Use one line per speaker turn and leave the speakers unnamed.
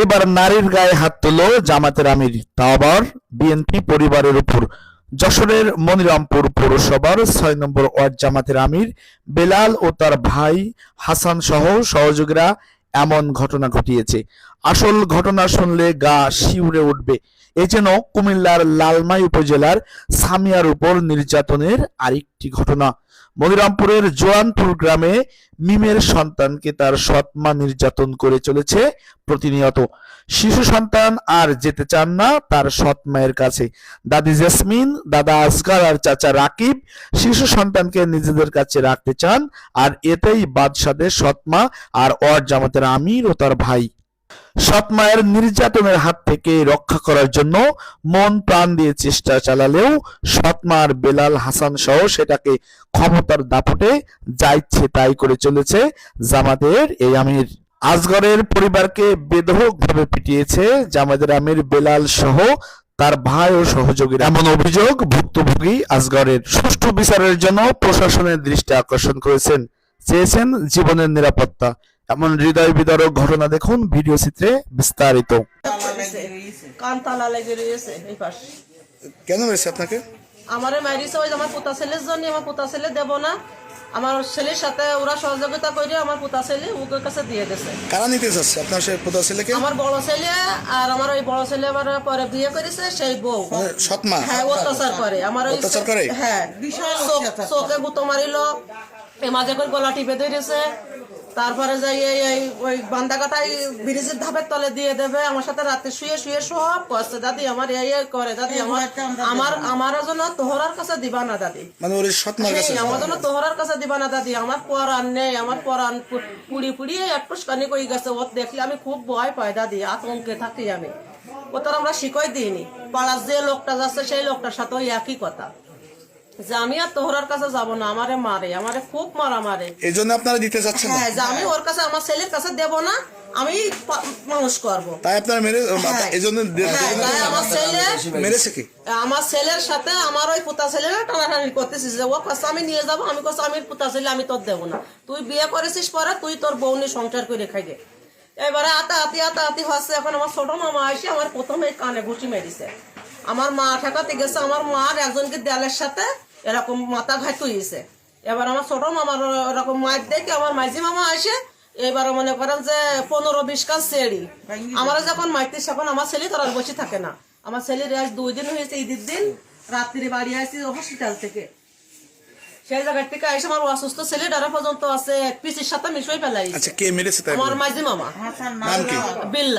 এবার নারীর গায়ে হাত তুলল জামায়াতের আমির, তা আবার বিএনপি পরিবারের উপর। যশোরের মনিরামপুর পৌরসভার ৬ নম্বর ওয়ার্ড জামায়াতের আমির বেলাল ও তার ভাই হাসান সহ সহযোগীরা এমন ঘটনা ঘটিয়েছে। আসল ঘটনা শুনলে গা শিউরে উঠবে। এ যেন কুমিল্লার লালমাই উপজেলার সামিয়ার উপর নির্যাতনের আরেকটি ঘটনা। মনিরামপুরের জোয়ানপুর গ্রামে মিমের সন্তানকে তার সৎ মা নির্যাতন করে চলেছে প্রতিনিয়ত। শিশু সন্তান আর যেতে চান না তার সৎ মায়ের কাছে। দাদি জেসমিন, দাদা আসগার আর চাচা রাকিব শিশু সন্তানকে নিজেদের কাছে রাখতে চান, আর এতেই বাদ সাধে সৎ মা আর ওয়ার্ড জামাতের আমির ও তার ভাই। সৎ মায়ের নির্যাতনের হাত থেকে রক্ষা করার জন্য মন প্রাণ দিয়ে চেষ্টা চালালেও সৎ মার বেলাল হাসান সহ সেটাকে ক্ষমতার দাপটে যা ইচ্ছে তাই করে চলেছে জামাতের এই আমির। আসগরের পরিবারকে বেধড়কভাবে পিটিয়েছে জামাতের আমির বেলাল সহ তার ভাই ও সহযোগীরা, এমন অভিযোগ ভুক্তভোগী আসগরের। সুষ্ঠু বিচারের জন্য প্রশাসনের দৃষ্টি আকর্ষণ করেছেন, চেয়েছেন জীবনের নিরাপত্তা। এমন হৃদয় বিদারক ঘটনা দেখুন ভিডিও চিত্রে বিস্তারিত।
কেন মেরেছে আপনাকে?
আমারে মারিছে ওই আমার পোতা ছেলের জন্য। আমার পোতা ছেলে দেব না, আমার ছেলের সাথে ওরা সহযোগিতা করে আমার পোতা ছেলে ওদের কাছে দিয়ে দিয়েছে।
কারা নিতে চাচ্ছে আপনার সেই পোতা ছেলেকে?
আমার বড় ছেলে, আর আমার ওই বড় ছেলে আবার পরে বিয়ে করেছে সেই বউ।
সৎ মা?
হ্যাঁ, অত্যাচার করে। আমার ওই
অত্যাচার করে?
হ্যাঁ, চোখে গুঁতো মারিলো, এই মাঝে করে গলা টিপে ধরেছে। তারপরে যাই এই ওই বান্দা কাটাই ব্রিজের ধাপের তলে দিয়ে দেবে। আমার সাথে রাতে শুয়ে শুয়ে সব করছে। দাদি আমার এই করে, দাদি আমার জন্য তোহরার কাছে দিবা না দাদি,
মানে ওর সৎ মার কাছে
আমার জন্য তোহরার কাছে দিবা না দাদি। আমার পরান নেই, আমার পরান পুড়ি পুড়িয়ে একটুখানি কই গেছে। ও দেখলে আমি খুব ভয় পাই দাদি, আতঙ্কে থাকি আমি। ও তার আমরা শিখই দিইনি। পাড়ার যে লোকটা যাচ্ছে সেই লোকটার সাথে ওই একই কথা যে আমি আর তোহরার কাছে যাবো না, আমারে মারে, আমারে খুব মারা মারে।
এই জন্য আপনারা দিতে চাচ্ছেন?
হ্যাঁ, যে আমি ওর কাছে আমার ছেলের কাছে দেব না, আমি মানুষ করবো
তাই আপনারা মেরে এই জন্য
আমার ছেলে
মেরেছে কি?
আমার ছেলের সাথে আমার ওই পোতা ছেলেরা টানাটানি করতেছিস যে ও কাছে আমি নিয়ে যাবো। আমি কাছে আমি পোতা ছেলে আমি তোর দেবো না, তুই বিয়ে করেছিস পরে তুই তোর বউ নিয়ে সংসার করে খাইগে। এবারে আতাহাতি হচ্ছে। এখন আমার ছোট মামা এসে আমার প্রথমে কানে ঘুষি মেরেছে। আমার মা ঠেকাতে গেছে, আমার মার একজনকে দেয়ালের সাথে এরকম মাথা ঘাট হয়েছে। এবার আমার ছোট মামার এরকম মাছ দেখে আমার মাঝি মামা আসে। এবার মনে করেন যে 15-20 কাজ ছেড়ি আমার যখন মাইতিস এখন আমার ছেলে তারা বসে থাকে না। আমার ছেলের আজ 2 দিন হয়েছে, ঈদের দিন রাত্রি বাড়ি আসছি হসপিটাল থেকে। সেই জায়গার থেকে এসে আমার অসুস্থ ছেলে ডারা পর্যন্ত আছে পিসির সাথে মিশই ফেলাই।
আচ্ছা, কে মেরেছে?
আমার মাঝি মামা
নাম কি?
বিল্লা।